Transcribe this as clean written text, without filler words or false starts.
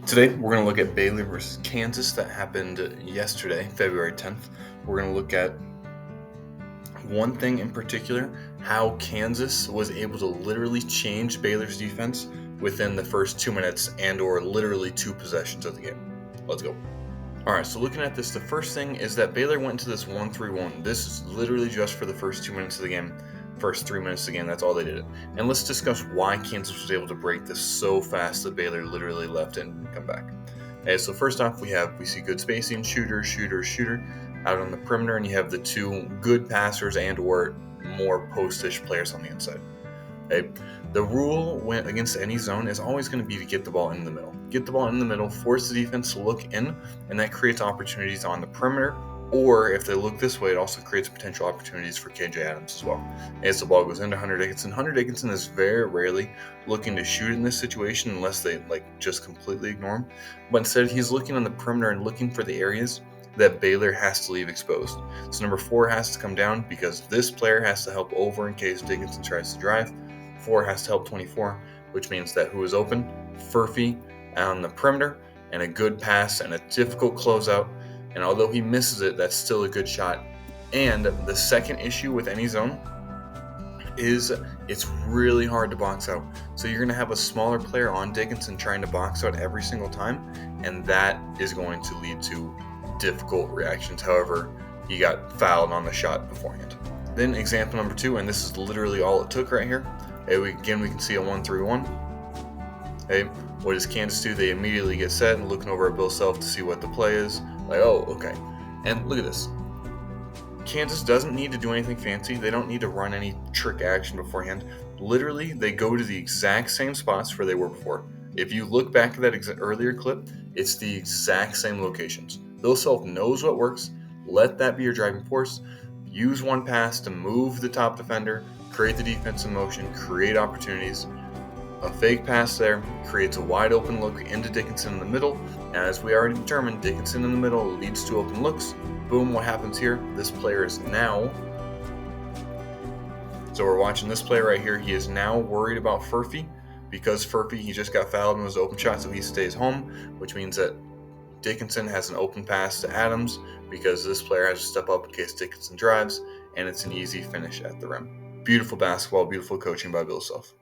Today, we're going to look at Baylor versus Kansas that happened yesterday, February 10th. We're going to look at one thing in particular, how Kansas was able to literally change Baylor's defense within the first 2 minutes and or literally 2 possessions of the game. Let's go. All right, so looking at this, the first thing is that Baylor went into this 1-3-1. This is literally just for the first 2 minutes of the game. First 3 minutes of the game, that's all they did. And let's discuss why Kansas was able to break this so fast that Baylor literally left it and come back. Okay, so first off, we see good spacing, shooter out on the perimeter, and you have the 2 good passers and or more postish players on the inside. Okay. The rule when against any zone is always going to be to get the ball in the middle. Get the ball in the middle, force the defense to look in, and that creates opportunities on the perimeter. Or if they look this way, it also creates potential opportunities for KJ Adams as well. As the ball goes into Hunter Dickinson, Hunter Dickinson is very rarely looking to shoot in this situation unless they just completely ignore him. But instead, he's looking on the perimeter and looking for the areas that Baylor has to leave exposed. So number 4 has to come down because this player has to help over in case Dickinson tries to drive. 4 has to help 24, which means that who is open? Furphy on the perimeter, and a good pass and a difficult closeout. And although he misses it, that's still a good shot. And the second issue with any zone is it's really hard to box out. So you're going to have a smaller player on Dickinson trying to box out every single time, and that is going to lead to difficult reactions. However, he got fouled on the shot beforehand. Then example number 2, and this is literally all it took right here. We can see a 1-3-1. Okay, what does Kansas do? They immediately get set and looking over at Bill Self to see what the play is. Oh, okay. And look at this. Kansas doesn't need to do anything fancy. They don't need to run any trick action beforehand. Literally, they go to the exact same spots where they were before. If you look back at that earlier clip, it's the exact same locations. Bill Self knows what works. Let that be your driving force. Use one pass to move the top defender, create the defense in motion, create opportunities. A fake pass there creates a wide open look into Dickinson in the middle. And as we already determined, Dickinson in the middle leads to open looks. Boom, what happens here? This player is now... So we're watching this player right here. He is now worried about Furphy because Furphy, he just got fouled in his open shot, so he stays home, which means that Dickinson has an open pass to Adams because this player has to step up in case Dickinson drives, and it's an easy finish at the rim. Beautiful basketball, beautiful coaching by Bill Self.